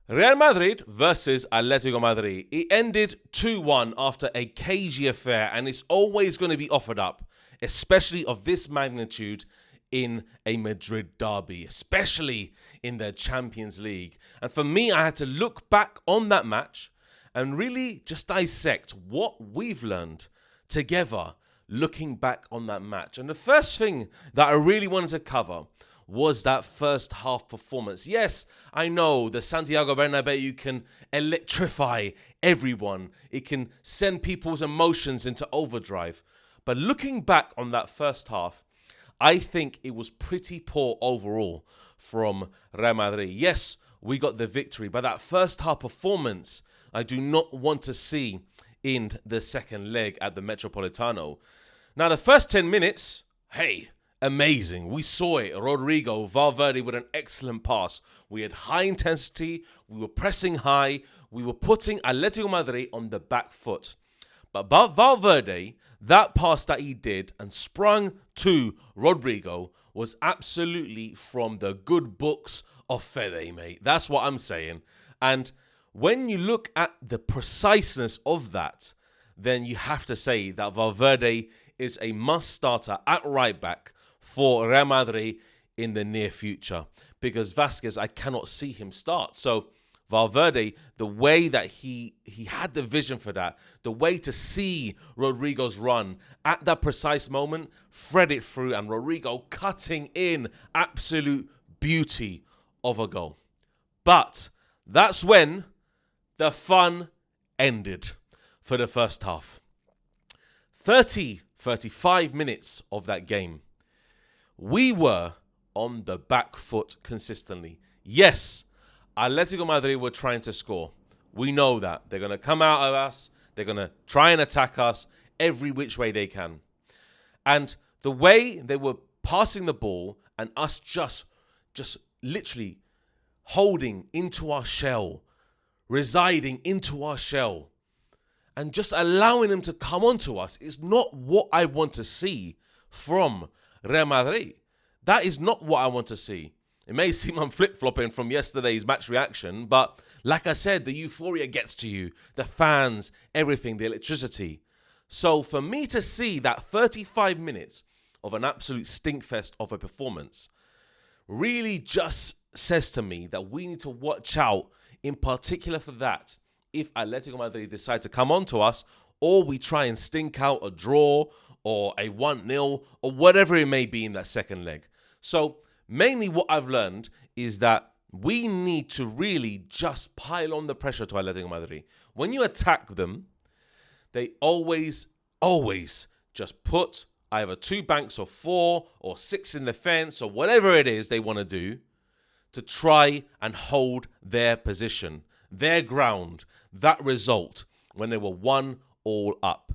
Real Madrid versus Atletico Madrid. It ended 2-1 after a cagey affair, and it's always going to be offered up, especially of this magnitude in a Madrid derby, especially in the Champions League. And for me, I had to look back on that match and really just dissect what we've learned together looking back on that match. And the first thing that I really wanted to cover was that first half performance. Yes, I know the Santiago Bernabeu can electrify everyone. It can send people's emotions into overdrive. But looking back on that first half, I think it was pretty poor overall from Real Madrid. Yes, we got the victory, but that first half performance, I do not want to see in the second leg at the Metropolitano. Now, the first 10 minutes, hey, amazing. We saw it. Rodrigo, Valverde with an excellent pass. We had high intensity. We were pressing high. We were putting Atletico Madrid on the back foot. But Valverde, that pass that he did and sprung to Rodrigo was absolutely from the good books of Fede, mate. That's what I'm saying. And when you look at the preciseness of that, then you have to say that Valverde is a must starter at right back for Real Madrid in the near future, because Vasquez, I cannot see him start. So Valverde, the way that he had the vision for that, the way to see Rodrigo's run at that precise moment, thread it through, and Rodrigo cutting in, absolute beauty of a goal. But that's when the fun ended for the first half. 35 minutes of that game, we were on the back foot consistently. Yes, Atletico Madrid were trying to score. We know that. They're going to come out of us. They're going to try and attack us every which way they can. And the way they were passing the ball and us just literally holding into our shell, residing into our shell, and just allowing them to come onto us is not what I want to see from Real Madrid. That is not what I want to see. It may seem I'm flip-flopping from yesterday's match reaction, but like I said, the euphoria gets to you, the fans, everything, the electricity. So for me to see that 35 minutes of an absolute stinkfest of a performance really just says to me that we need to watch out, in particular for that, if Atletico Madrid decide to come on to us, or we try and stink out a draw or a 1-0 or whatever it may be in that second leg. So mainly what I've learned is that we need to really just pile on the pressure to Atletico Madrid. When you attack them, they always just put either 2 banks or 4 or 6 in the fence or whatever it is they want to do to try and hold their position, their ground, that result when they were 1-1 up.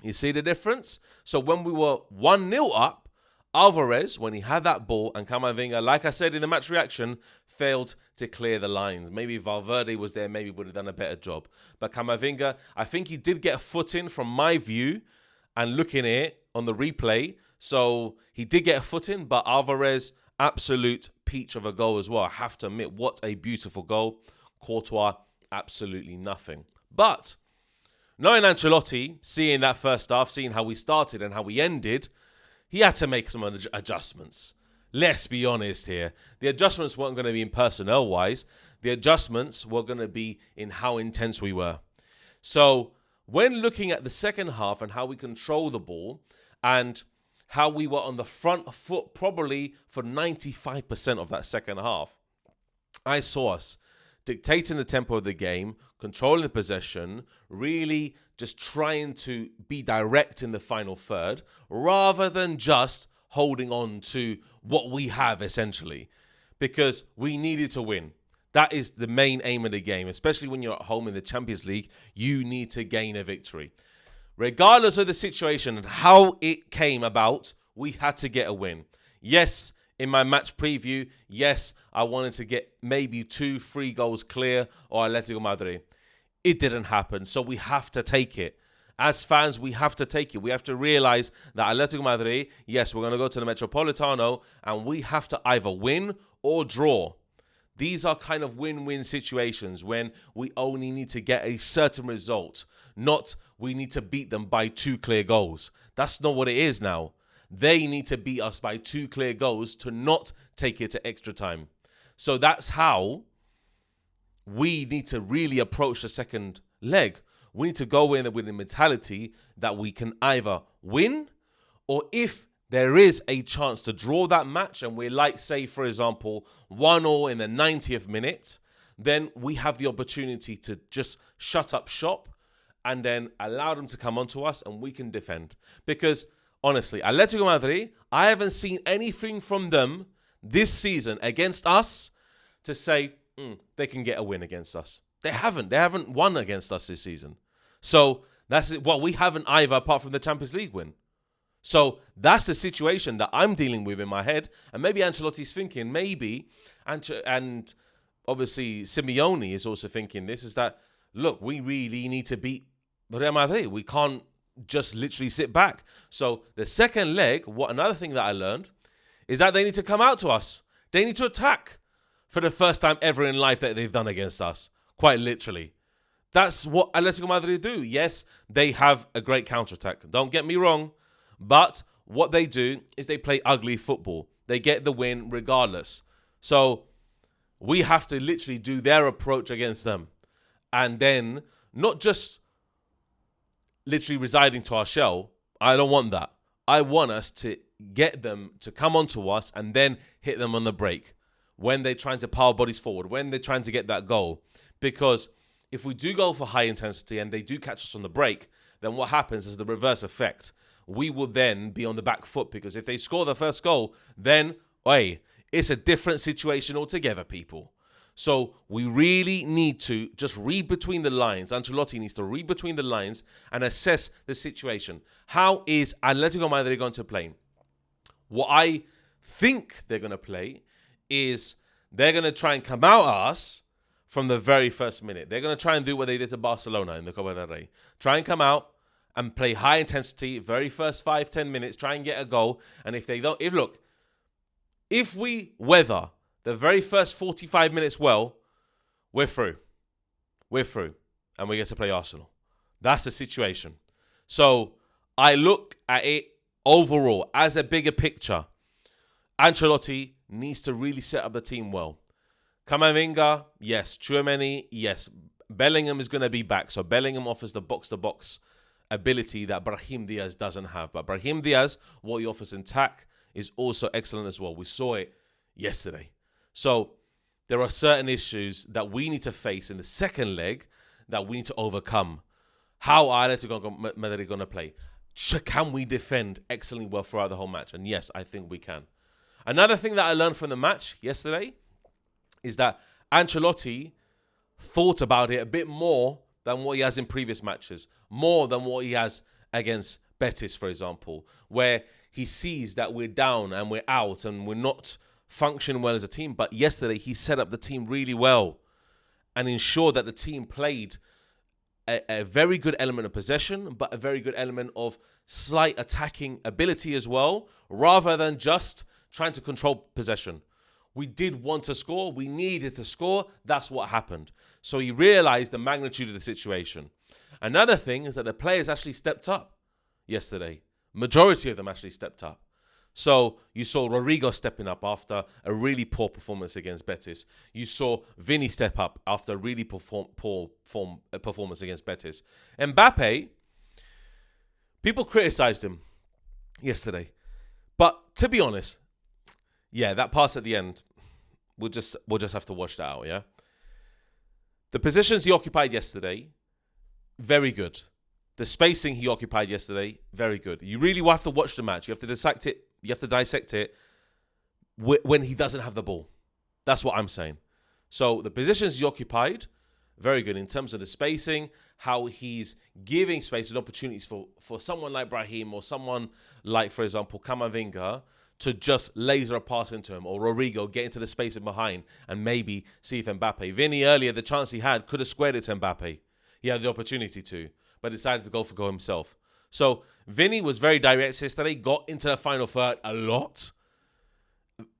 You see the difference? So when we were 1-0 up, Alvarez, when he had that ball, and Camavinga, like I said in the match reaction, failed to clear the lines. Maybe Valverde was there, maybe would have done a better job. But Camavinga, I think he did get a foot in from my view and looking at it on the replay. So he did get a foot in, but Alvarez, absolute peach of a goal as well. I have to admit, what a beautiful goal. Courtois, absolutely nothing. But knowing Ancelotti, seeing that first half, seeing how we started and how we ended, he had to make some adjustments. Let's be honest here. The adjustments weren't going to be in personnel-wise. The adjustments were going to be in how intense we were. So when looking at the second half and how we control the ball and how we were on the front foot probably for 95% of that second half, I saw us dictating the tempo of the game, controlling the possession, really just trying to be direct in the final third, rather than just holding on to what we have, essentially, because we needed to win. That is the main aim of the game, especially when you're at home in the Champions League. You need to gain a victory. Regardless of the situation and how it came about, we had to get a win. Yes, in my match preview, yes, I wanted to get maybe 2-3 goals clear or Atletico Madrid. It didn't happen, so we have to take it. As fans, we have to take it. We have to realize that Atletico Madrid, yes, we're going to go to the Metropolitano, and we have to either win or draw. These are kind of win-win situations when we only need to get a certain result, not we need to beat them by 2 clear goals. That's not what it is now. They need to beat us by 2 clear goals to not take it to extra time. So that's how we need to really approach the second leg. We need to go in with the mentality that we can either win, or if there is a chance to draw that match and we're like, say, for example, 1-1 in the 90th minute, then we have the opportunity to just shut up shop and then allow them to come onto us and we can defend. Because, honestly, Atletico Madrid, I haven't seen anything from them this season against us to say they can get a win against us. They haven't. They haven't won against us this season. So that's it. Well, we haven't either, apart from the Champions League win. So that's the situation that I'm dealing with in my head. And maybe Ancelotti's thinking, maybe, and obviously Simeone is also thinking this, is that, look, we really need to beat Real Madrid. We can't just literally sit back. So the second leg, another thing that I learned is that they need to come out to us. They need to attack for the first time ever in life that they've done against us. Quite literally. That's what Atletico Madrid do. Yes, they have a great counterattack. Don't get me wrong. But what they do is they play ugly football. They get the win regardless. So we have to literally do their approach against them. And then not just literally residing to our shell. I don't want that. I want us to get them to come onto us and then hit them on the break when they're trying to power bodies forward, when they're trying to get that goal. Because if we do go for high intensity and they do catch us on the break, then what happens is the reverse effect. We will then be on the back foot, because if they score the first goal, then, it's a different situation altogether, people. So we really need to just read between the lines. Ancelotti needs to read between the lines and assess the situation. How is Atletico Madrid going to play? What I think they're going to play is they're going to try and come out at us from the very first minute. They're going to try and do what they did to Barcelona in the Copa del Rey. Try and come out and play high intensity, very first 5-10 minutes, try and get a goal. And if they don't, if we weather the very first 45 minutes well, we're through. We're through. And we get to play Arsenal. That's the situation. So I look at it overall as a bigger picture. Ancelotti needs to really set up the team well. Camavinga, yes. Tchouaméni, yes. Bellingham is going to be back. So Bellingham offers the box-to-box ability that Brahim Diaz doesn't have. But Brahim Diaz, what he offers in attack is also excellent as well. We saw it yesterday. So there are certain issues that we need to face in the second leg that we need to overcome. How are Atletico Madrid going to play? Can we defend excellently well throughout the whole match? And yes, I think we can. Another thing that I learned from the match yesterday is that Ancelotti thought about it a bit more than what he has in previous matches, more than what he has against Betis, for example, where he sees that we're down and we're out and we're not functioning well as a team. But yesterday, he set up the team really well and ensured that the team played a very good element of possession, but a very good element of slight attacking ability as well, rather than just trying to control possession. We did want to score. We needed to score. That's what happened. So he realized the magnitude of the situation. Another thing is that the players actually stepped up yesterday. Majority of them actually stepped up. So you saw Rodrigo stepping up after a really poor performance against Betis. You saw Vini step up after a really poor performance against Betis. Mbappe, people criticized him yesterday. But to be honest, yeah, that pass at the end, we'll just have to watch that out, yeah? The positions he occupied yesterday, very good. The spacing he occupied yesterday, very good. You really will have to watch the match. You have to dissect it. You have to dissect it when he doesn't have the ball. That's what I'm saying. So the positions he occupied, very good in terms of the spacing, how he's giving space and opportunities for someone like Brahim or someone like, for example, Camavinga to just laser a pass into him, or Rodrigo get into the space in behind and maybe see if Mbappe. Vini earlier, the chance he had, could have squared it to Mbappe. He had the opportunity to, but decided to go for goal himself. So Vini was very direct yesterday, got into the final third a lot,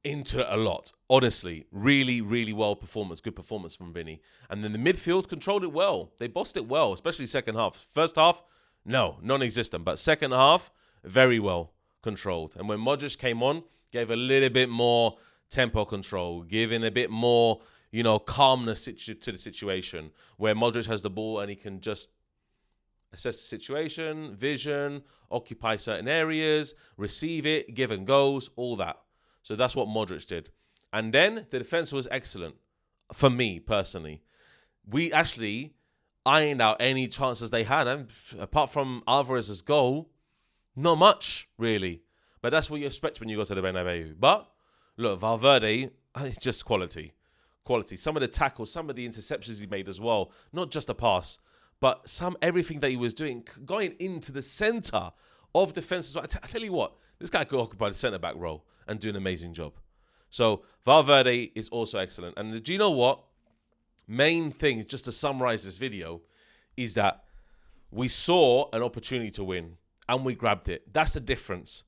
into it a lot. Honestly, really, really good performance from Vinny. And then the midfield controlled it well. They bossed it well, especially second half. First half, no, non-existent. But second half, very well controlled. And when Modric came on, gave a little bit more tempo control, giving a bit more, calmness to the situation, where Modric has the ball and he can just assess the situation, vision, occupy certain areas, receive it, give and goes, all that. So that's what Modric did. And then the defense was excellent for me personally. We actually ironed out any chances they had. And apart from Alvarez's goal, not much really. But that's what you expect when you go to the Bernabeu. But look, Valverde, it's just quality. Quality. Some of the tackles, some of the interceptions he made as well. Not just a pass, but everything that he was doing, going into the centre of defence as well. I tell you what, this guy could occupy the centre-back role and do an amazing job. So Valverde is also excellent. And do you know what? Main thing, just to summarise this video, is that we saw an opportunity to win and we grabbed it. That's the difference.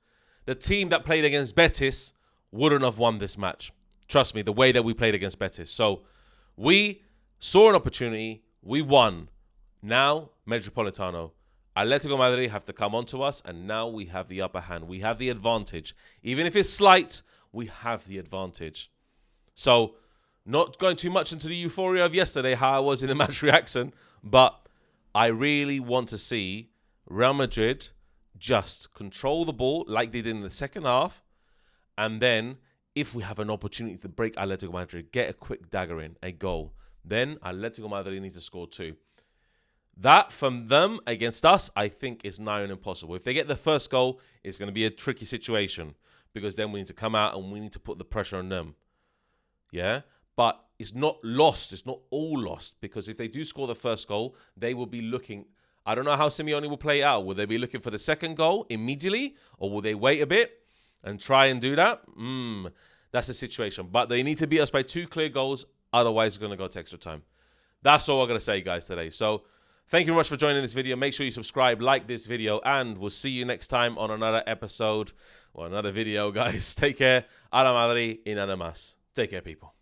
The team that played against Betis wouldn't have won this match. Trust me, the way that we played against Betis. So we saw an opportunity, we won. Now, Metropolitano, Atletico Madrid have to come on to us, and now we have the upper hand. We have the advantage. Even if it's slight, we have the advantage. So, not going too much into the euphoria of yesterday, how I was in the match reaction, but I really want to see Real Madrid just control the ball like they did in the second half, and then if we have an opportunity to break Atletico Madrid, get a quick dagger in, a goal, then Atletico Madrid needs to score too. That from them against us, I think is nigh on impossible. If they get the first goal, it's going to be a tricky situation because then we need to come out and we need to put the pressure on them. Yeah? But it's not lost. It's not all lost because if they do score the first goal, they will be looking. I don't know how Simeone will play it out. Will they be looking for the second goal immediately or will they wait a bit and try and do that? That's the situation. But they need to beat us by 2 clear goals. Otherwise, it's going to go to extra time. That's all I'm going to say, guys, today. So, thank you very much for joining this video. Make sure you subscribe, like this video, and we'll see you next time on another episode or another video, guys. Take care. A la Madrid y nada más. Take care, people.